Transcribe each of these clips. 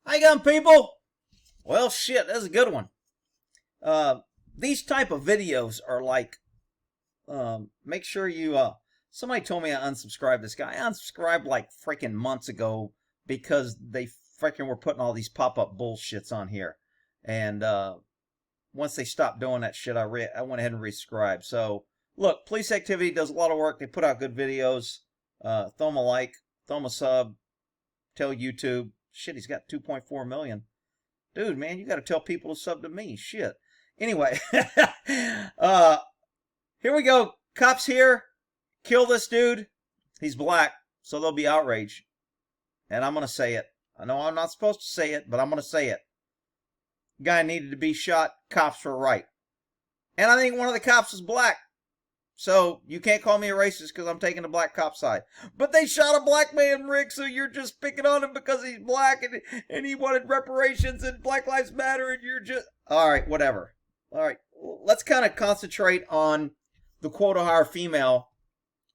How you going, people? Well, shit, that's a good one. These type of videos are like, make sure you, somebody told me I unsubscribed this guy. I unsubscribed like freaking months ago because they freaking were putting all these pop-up bullshits on here. And, once they stopped doing that shit, I went ahead and resubscribed. So, look, Police Activity does a lot of work. They put out good videos. Throw them a like, throw them a sub, tell YouTube. Shit, he's got 2.4 million. Dude, man, you got to tell people to sub to me. Shit. Anyway, here we go. Cops here. Kill this dude. He's black, so there'll be outrage. And I'm going to say it. I know I'm not supposed to say it, but I'm going to say it. Guy needed to be shot. Cops were right. And I think one of the cops is black. So you can't call me a racist because I'm taking the black cop side. But they shot a black man, Rick, so you're just picking on him because he's black and he wanted reparations and Black Lives Matter and you're just... All right, whatever. All right, let's kind of concentrate on the quote-to-hire female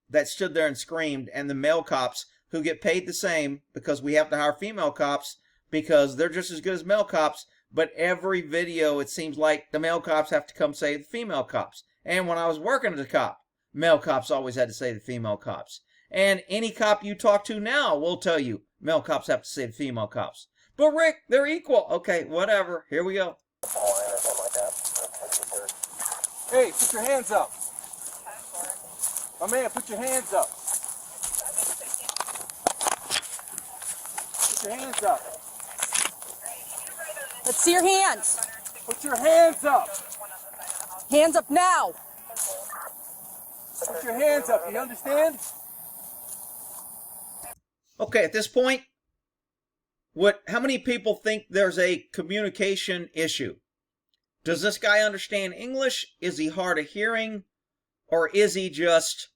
that stood there and screamed and the male cops who get paid the same because we have to hire female cops because they're just as good as male cops. But every video, it seems like the male cops have to come save the female cops. And when I was working as a cop, male cops always had to save the female cops. And any cop you talk to now will tell you male cops have to save the female cops. But Rick, they're equal. Okay, whatever. Here we go. Hey, put your hands up. My man, put your hands up. Put your hands up. Let's see your hands. Put your hands up. Hands up now. Put your hands up. You understand? Okay, at this point, how many people think there's a communication issue? Does this guy understand English? Is he hard of hearing? Or is he just,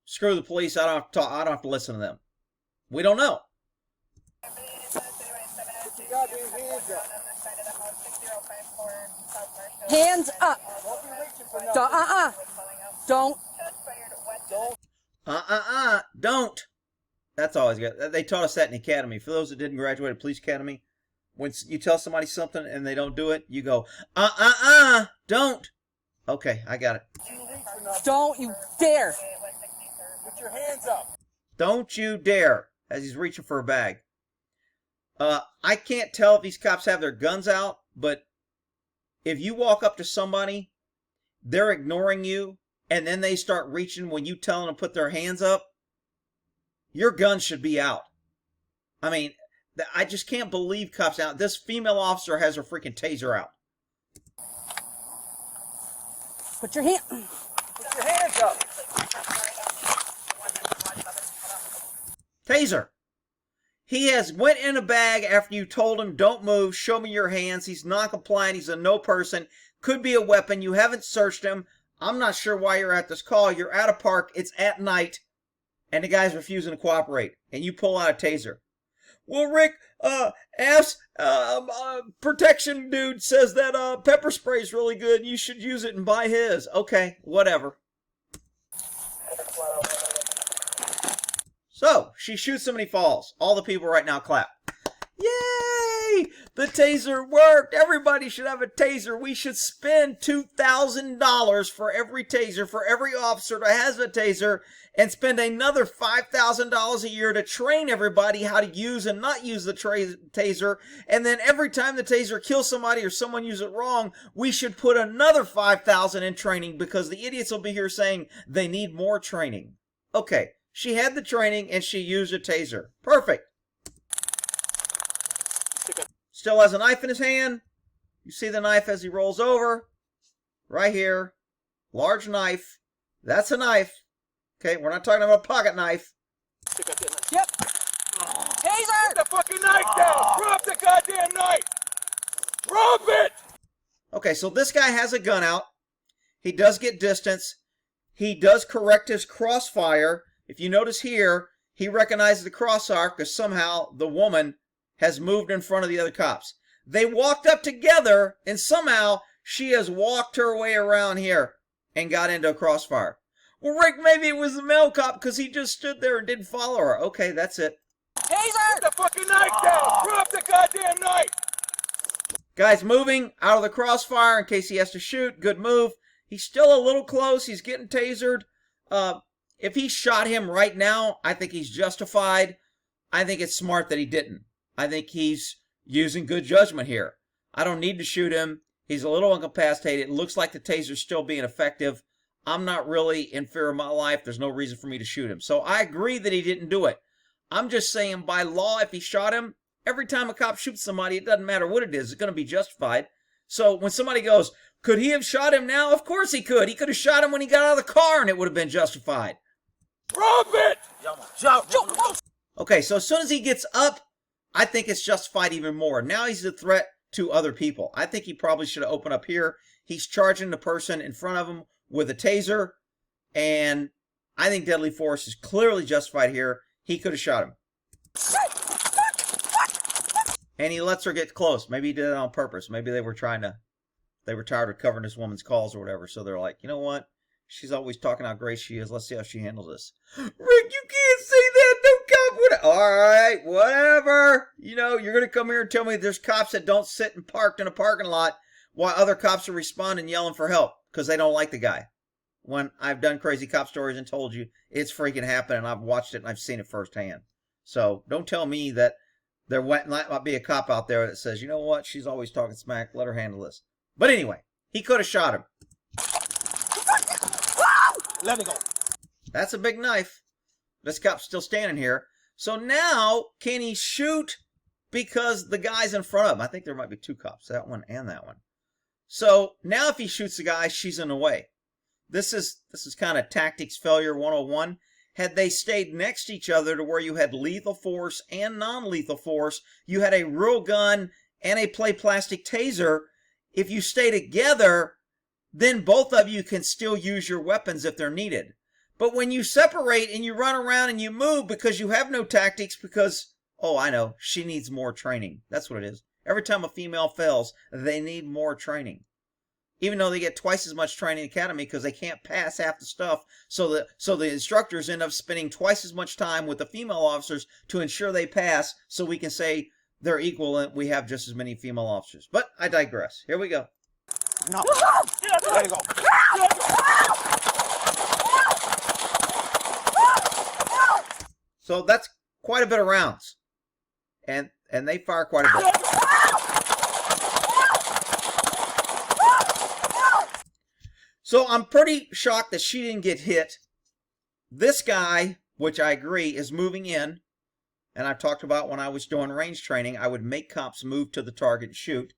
screw the police, I don't have to talk, I don't have to listen to them? We don't know. Put your goddamn hands up. Hands up. Don't be reaching for nothing. Don't. Don't. That's always good. They taught us that in the academy. For those that didn't graduate at police academy, when you tell somebody something and they don't do it, you go, don't. Okay, I got it. Don't you dare. Put your hands up. Don't you dare, as he's reaching for a bag. I can't tell if these cops have their guns out, but if you walk up to somebody, they're ignoring you, and then they start reaching when you tell them to put their hands up, your gun should be out. I mean, I just can't believe cops out. This female officer has her freaking taser out. Put your hands up. Taser. He has went in a bag after you told him, don't move, show me your hands. He's not compliant. He's a no person. Could be a weapon. You haven't searched him. I'm not sure why you're at this call. You're at a park. It's at night. And the guy's refusing to cooperate. And you pull out a taser. Well, Rick, protection dude says that pepper spray is really good. You should use it and buy his. Okay, whatever. So, she shoots him and he falls. All the people right now clap. Yay! The taser worked! Everybody should have a taser. We should spend $2,000 for every taser, for every officer that has a taser, and spend another $5,000 a year to train everybody how to use and not use the taser. And then every time the taser kills somebody or someone uses it wrong, we should put another $5,000 in training because the idiots will be here saying they need more training. Okay. She had the training and she used a taser. Perfect. Still has a knife in his hand. You see the knife as he rolls over. Right here. Large knife. That's a knife. Okay, we're not talking about a pocket knife. Yep. Taser! Put the fucking knife down. Drop the goddamn knife. Drop it. Okay, so this guy has a gun out. He does get distance. He does correct his crossfire. If you notice here, he recognizes the crossfire because somehow the woman has moved in front of the other cops. They walked up together, and somehow she has walked her way around here and got into a crossfire. Well, Rick, maybe it was the male cop because he just stood there and didn't follow her. Okay, that's it. Taser! Put the fucking knife down! Drop the goddamn knife! Guy's moving out of the crossfire in case he has to shoot. Good move. He's still a little close. He's getting tasered. If he shot him right now, I think he's justified. I think it's smart that he didn't. I think he's using good judgment here. I don't need to shoot him. He's a little incapacitated. It looks like the taser's still being effective. I'm not really in fear of my life. There's no reason for me to shoot him. So I agree that he didn't do it. I'm just saying by law, if he shot him, every time a cop shoots somebody, it doesn't matter what it is, it's going to be justified. So when somebody goes, could he have shot him now? Of course he could. He could have shot him when he got out of the car and it would have been justified. Drop it! Okay, so as soon as he gets up, I think it's justified even more. Now he's a threat to other people. I think he probably should have opened up here. He's charging the person in front of him with a taser, and I think deadly force is clearly justified here. He could have shot him. And he lets her get close. Maybe he did it on purpose. Maybe they were tired of covering this woman's calls or whatever. So they're like, you know what? She's always talking how great she is. Let's see how she handles this. Rick, you can't say that. No cop would. All right, whatever. You know, you're going to come here and tell me there's cops that don't sit and parked in a parking lot while other cops are responding, yelling for help because they don't like the guy. When I've done crazy cop stories and told you it's freaking happened, and I've watched it and I've seen it firsthand. So don't tell me that there might be a cop out there that says, you know what, she's always talking smack, let her handle this. But anyway, he could have shot him. Let it go. That's a big knife. This cop's still standing here. So now, can he shoot because the guy's in front of him? I think there might be two cops, that one and that one. So now if he shoots the guy, she's in the way. This is kind of tactics failure 101. Had they stayed next to each other to where you had lethal force and non-lethal force, you had a real gun and a play plastic taser. If you stay together, then both of you can still use your weapons if they're needed. But when you separate and you run around and you move because you have no tactics because, oh, I know, she needs more training. That's what it is. Every time a female fails, they need more training. Even though they get twice as much training in the academy because they can't pass half the stuff. So the instructors end up spending twice as much time with the female officers to ensure they pass so we can say they're equal and we have just as many female officers. But I digress. Here we go. No. Let it go. So that's quite a bit of rounds. And they fire quite a bit. So I'm pretty shocked that she didn't get hit. This guy, which I agree, is moving in. And I've talked about when I was doing range training, I would make cops move to the target and shoot.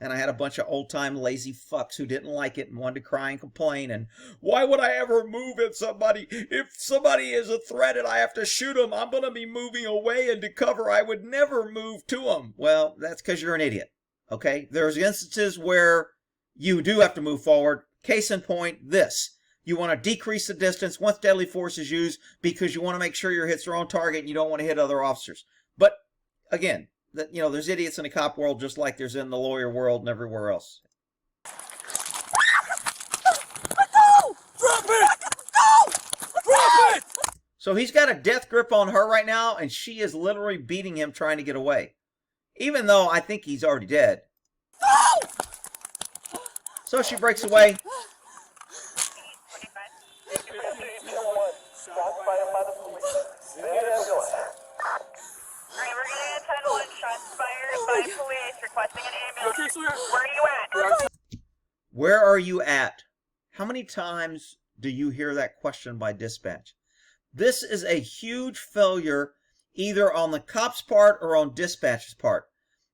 And I had a bunch of old-time lazy fucks who didn't like it and wanted to cry and complain. And why would I ever move at somebody? If somebody is a threat and I have to shoot them, I'm going to be moving away into cover. I would never move to them. Well, that's because you're an idiot. Okay? There's instances where you do have to move forward. Case in point, this. You want to decrease the distance once deadly force is used because you want to make sure your hits are on target and you don't want to hit other officers. But, again, there's idiots in the cop world just like there's in the lawyer world and everywhere else. Drop it! Drop it! So he's got a death grip on her right now, and she is literally beating him trying to get away. Even though I think he's already dead. So she breaks away. Where are you at? How many times do you hear that question by dispatch? This is a huge failure either on the cop's part or on dispatch's part.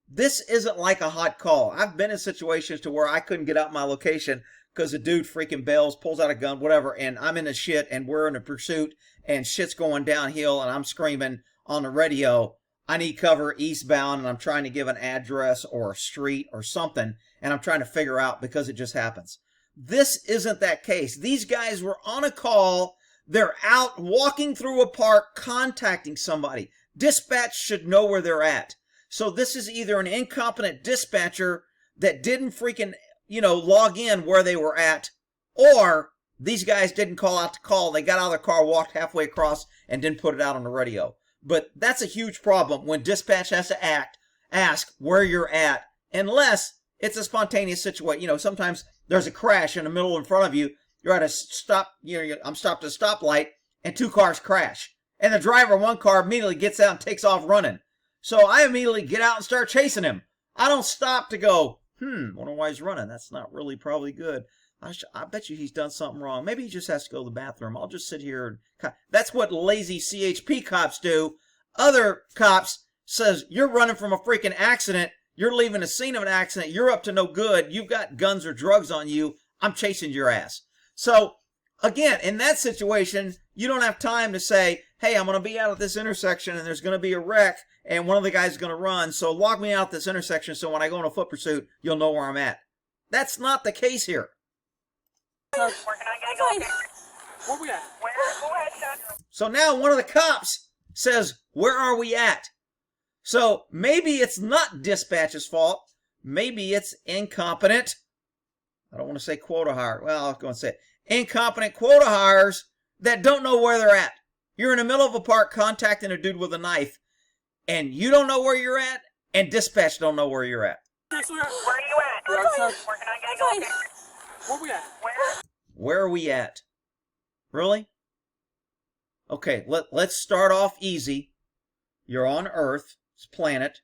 This isn't like a hot call. I've been in situations to where I couldn't get out my location because a dude freaking bails, pulls out a gun, whatever, and I'm in a shit and we're in a pursuit and shit's going downhill and I'm screaming on the radio, I need cover eastbound, and I'm trying to give an address or a street or something, and I'm trying to figure out because it just happens. This isn't that case. These guys were on a call. They're out walking through a park contacting somebody. Dispatch should know where they're at. So this is either an incompetent dispatcher that didn't freaking, log in where they were at, or these guys didn't call out the call. They got out of their car, walked halfway across, and didn't put it out on the radio. But that's a huge problem when dispatch has to ask where you're at, unless It's a spontaneous situation. You know, sometimes there's a crash in the middle in front of you. You're at a stop, I'm stopped at a stoplight, and 2 cars crash. And the driver of one car immediately gets out and takes off running. So I immediately get out and start chasing him. I don't stop to go, wonder why he's running. That's not really probably good. I bet you he's done something wrong. Maybe he just has to go to the bathroom. I'll just sit here. That's what lazy CHP cops do. Other cops says, you're running from a freaking accident. You're leaving the scene of an accident. You're up to no good. You've got guns or drugs on you. I'm chasing your ass. So, again, in that situation, you don't have time to say, hey, I'm going to be out at this intersection and there's going to be a wreck and one of the guys is going to run. So log me out this intersection so when I go on a foot pursuit, you'll know where I'm at. That's not the case here. Guys, Where we at? So now one of the cops says, where are we at? So maybe it's not dispatch's fault. Maybe it's incompetent. I don't want to say quota hire. Well, I'll go and say it. Incompetent quota hires that don't know where they're at. You're in the middle of a park contacting a dude with a knife, and you don't know where you're at, and dispatch don't know where you're at. where are you at? Guys, Where we at? Where are we at? Really? Okay, let's start off easy. You're on Earth, this planet,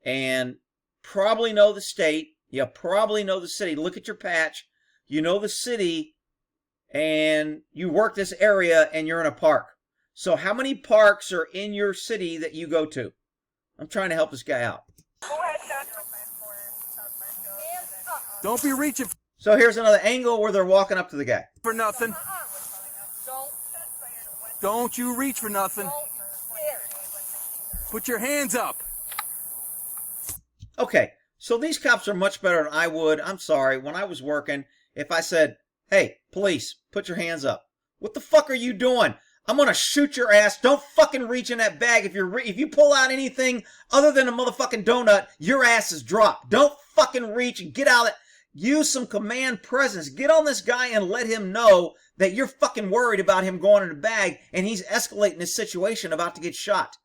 and probably know the state. You probably know the city. Look at your patch. You know the city, and you work this area, and you're in a park. So how many parks are in your city that you go to? I'm trying to help this guy out. Don't be reaching So here's another angle where they're walking up to the guy. for nothing. Don't you reach for nothing. Put your hands up. Okay, so these cops are much better than I would. I'm sorry, when I was working, if I said, hey, police, put your hands up. What the fuck are you doing? I'm going to shoot your ass. Don't fucking reach in that bag. If you pull out anything other than a motherfucking donut, your ass is dropped. Don't fucking reach and get out of it. Use some command presence. Get on this guy and let him know that you're fucking worried about him going in the bag and he's escalating this situation about to get shot.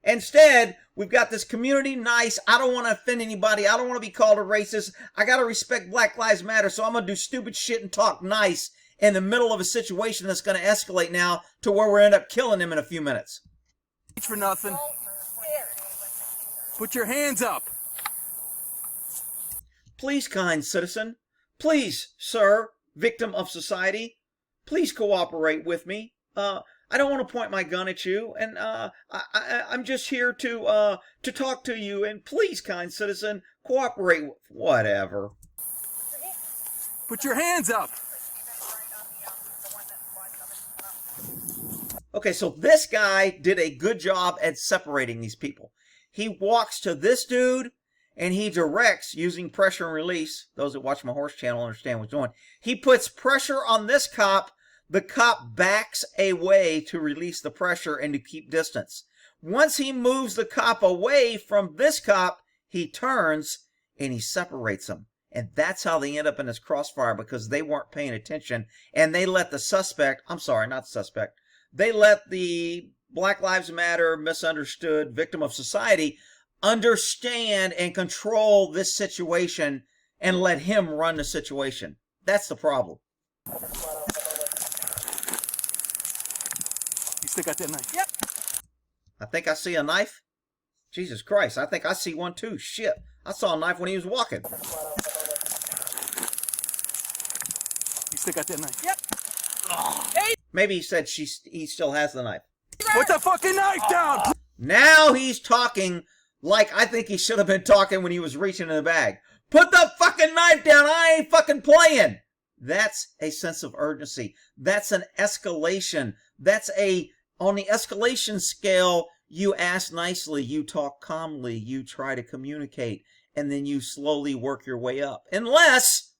Instead, we've got this community nice. I don't want to offend anybody. I don't want to be called a racist. I got to respect Black Lives Matter, so I'm going to do stupid shit and talk nice in the middle of a situation that's going to escalate now to where we end up killing him in a few minutes. Reach for nothing. Put your hands up. Please, kind citizen. Please, sir, victim of society. Please cooperate with me. I don't want to point my gun at you, and I'm just here to talk to you. And please, kind citizen, cooperate. Whatever. Put your hands up. Okay, so this guy did a good job at separating these people. He walks to this dude, and he directs using pressure and release. Those that watch my horse channel understand what he's doing. He puts pressure on this cop. The cop backs away to release the pressure and to keep distance. Once he moves the cop away from this cop, he turns and he separates them. And that's how they end up in this crossfire, because they weren't paying attention and they let the suspect, I'm sorry, not suspect, they let the Black Lives Matter misunderstood victim of society understand and control this situation and let him run the situation. That's the problem. You still got that knife? Yep. I think I see a knife. Jesus Christ, I think I see one too. Shit, I saw a knife when he was walking. You still got that knife? Yep. Maybe he said he still has the knife. Put the fucking knife down! Now he's talking like I think he should have been talking when he was reaching in the bag. Put the fucking knife down. I ain't fucking playing. That's a sense of urgency. That's an escalation. That's on the escalation scale, you ask nicely, you talk calmly, you try to communicate, and then you slowly work your way up. Unless,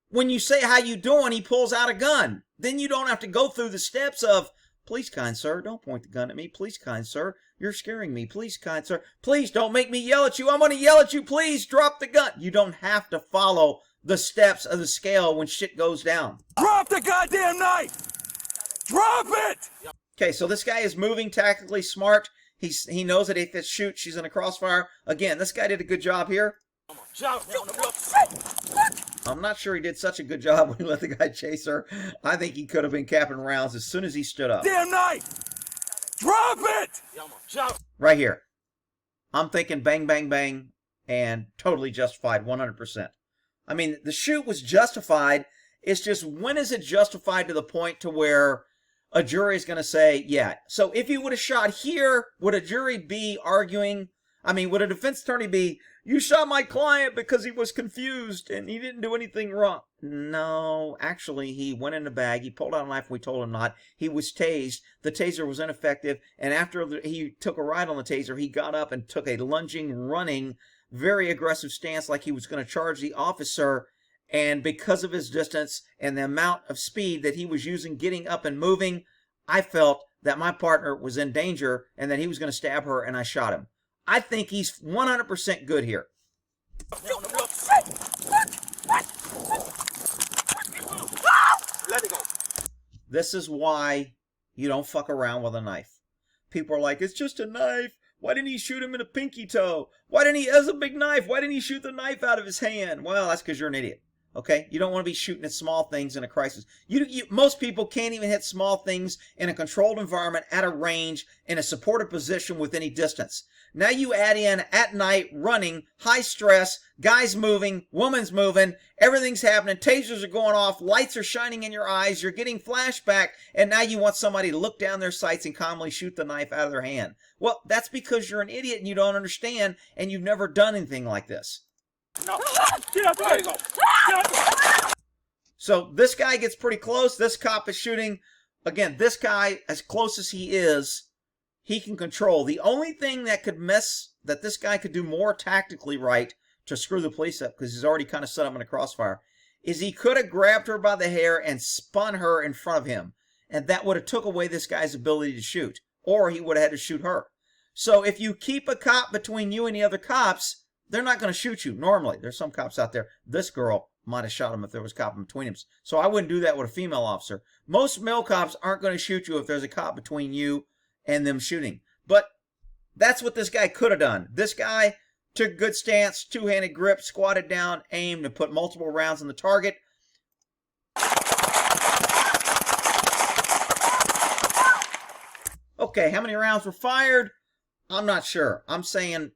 when you say how you doing, he pulls out a gun. Then you don't have to go through the steps of, please, kind sir, don't point the gun at me. Please, kind sir, you're scaring me. Please, kind sir, please don't make me yell at you. I'm going to yell at you. Please drop the gun. You don't have to follow the steps of the scale when shit goes down. Drop the goddamn knife! Drop it! Okay, so this guy is moving tactically smart. He knows that if it shoots, she's in a crossfire. Again, this guy did a good job here. I'm not sure he did such a good job when he let the guy chase her. I think he could have been capping rounds as soon as he stood up. Damn knife! Drop it! Right here. I'm thinking bang, bang, bang, and totally justified, 100%. I mean, the shoot was justified. It's just, when is it justified to the point to where a jury is going to say, yeah. So if he would have shot here, would a jury be arguing? I mean, would a defense attorney be, you shot my client because he was confused and he didn't do anything wrong? No, actually, he went in the bag. He pulled out a knife. We told him not. He was tased. The taser was ineffective. And after he took a ride on the taser, he got up and took a lunging, running, very aggressive stance like he was going to charge the officer. And because of his distance and the amount of speed that he was using getting up and moving, I felt that my partner was in danger and that he was going to stab her, and I shot him. I think he's 100% good here. Let it go. This is why you don't fuck around with a knife. People are like, it's just a knife. Why didn't he shoot him in a pinky toe? Why didn't he, as a big knife, why didn't he shoot the knife out of his hand? Well, that's because you're an idiot. Okay? You don't want to be shooting at small things in a crisis. Most people can't even hit small things in a controlled environment at a range in a supported position with any distance. Now you add in at night, running, high stress, guys moving, woman's moving, everything's happening, tasers are going off, lights are shining in your eyes, you're getting flashback, and now you want somebody to look down their sights and calmly shoot the knife out of their hand. Well, that's because you're an idiot and you don't understand and you've never done anything like this. No. Get up there. Go. So this guy gets pretty close. This cop is shooting. Again, this guy, as close as he is, he can control. The only thing that this guy could do more tactically right to screw the police up, because he's already kind of set up in a crossfire, is he could have grabbed her by the hair and spun her in front of him. And that would have took away this guy's ability to shoot. Or he would have had to shoot her. So if you keep a cop between you and the other cops, they're not going to shoot you normally. There's some cops out there. This girl might have shot him if there was a cop in between them. So I wouldn't do that with a female officer. Most male cops aren't going to shoot you if there's a cop between you and them shooting. But that's what this guy could have done. This guy took a good stance, two-handed grip, squatted down, aimed, and put multiple rounds on the target. Okay, how many rounds were fired? I'm not sure. I'm saying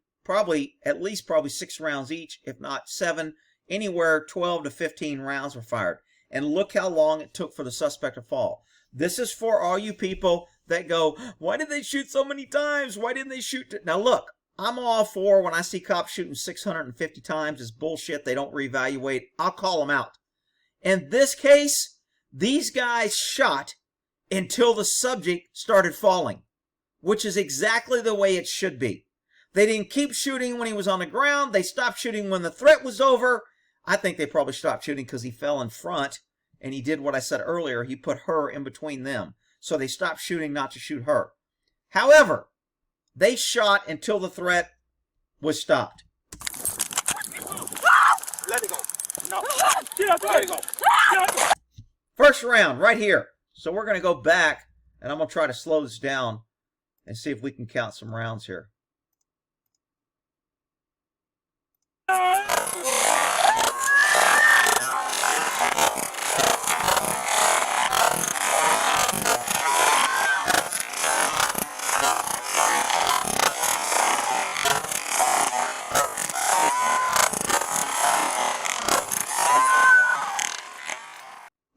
at least 6 rounds each, if not 7. Anywhere 12 to 15 rounds were fired. And look how long it took for the suspect to fall. This is for all you people that go, why did they shoot so many times? Why didn't they shoot? Now look, I'm all for when I see cops shooting 650 times, it's bullshit. They don't reevaluate. I'll call them out. In this case, these guys shot until the subject started falling, which is exactly the way it should be. They didn't keep shooting when he was on the ground. They stopped shooting when the threat was over. I think they probably stopped shooting because he fell in front and he did what I said earlier. He put her in between them. So they stopped shooting not to shoot her. However, they shot until the threat was stopped. Let it go. No. Get up there. Let it go. Get up there. First round right here. So we're going to go back and I'm going to try to slow this down and see if we can count some rounds here.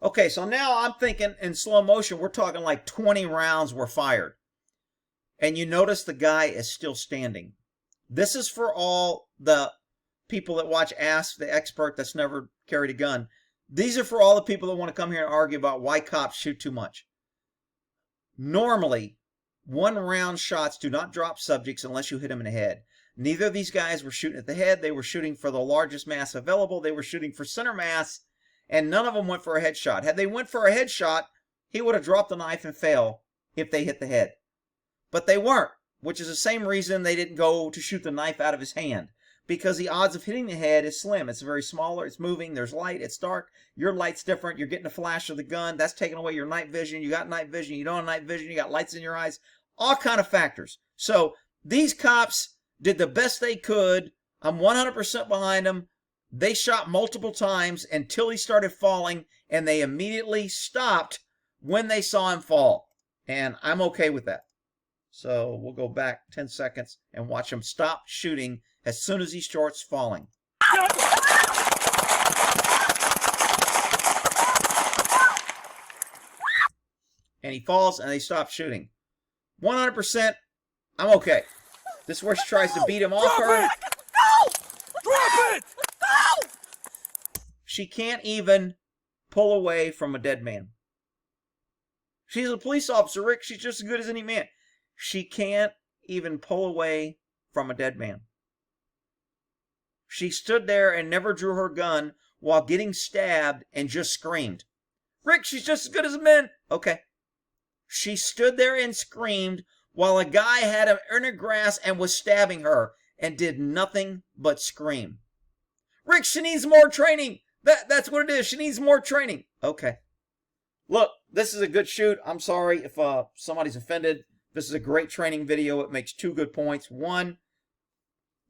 Okay, so now I'm thinking in slow motion, we're talking like 20 rounds were fired. And you notice the guy is still standing. This is for all the people that watch Ask the Expert that's never carried a gun. These are for all the people that want to come here and argue about why cops shoot too much. Normally, 1-round shots do not drop subjects unless you hit them in the head. Neither of these guys were shooting at the head. They were shooting for the largest mass available. They were shooting for center mass, and none of them went for a headshot. Had they went for a headshot, he would have dropped the knife and fell if they hit the head. But they weren't, which is the same reason they didn't go to shoot the knife out of his hand. Because the odds of hitting the head is slim. It's very smaller. It's moving. There's light. It's dark. Your light's different. You're getting a flash of the gun. That's taking away your night vision. You got night vision. You don't have night vision. You got lights in your eyes. All kind of factors. So these cops did the best they could. I'm 100% behind them. They shot multiple times until he started falling, and they immediately stopped when they saw him fall. And I'm okay with that. So we'll go back 10 seconds and watch him stop shooting as soon as he starts falling. And he falls and they stop shooting. 100%, I'm okay. This is where she tries to beat him off her. Drop it! She can't even pull away from a dead man. She's a police officer, Rick. She's just as good as any man. She can't even pull away from a dead man. She stood there and never drew her gun while getting stabbed and just screamed. Rick, she's just as good as a man. Okay. She stood there and screamed while a guy had her in her grass and was stabbing her and did nothing but scream. Rick, she needs more training. That's what it is. She needs more training. Okay. Look, this is a good shoot. I'm sorry if somebody's offended. This is a great training video. It makes 2 good points. 1,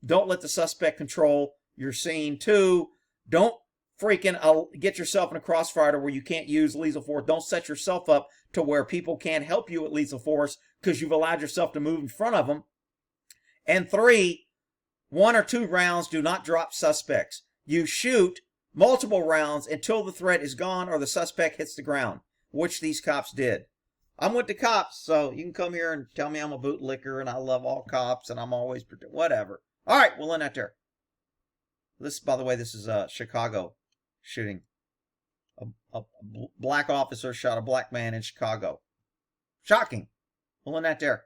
don't let the suspect control your scene. 2, don't freaking get yourself in a crossfire where you can't use lethal force. Don't set yourself up to where people can't help you with lethal force because you've allowed yourself to move in front of them. And 3, 1 or 2 rounds do not drop suspects. You shoot multiple rounds until the threat is gone or the suspect hits the ground, which these cops did. I'm with the cops, so you can come here and tell me I'm a bootlicker and I love all cops and I'm always whatever. All right, we'll end that there. This, by the way, this is a Chicago shooting. A black officer shot a black man in Chicago. Shocking. We'll end that there.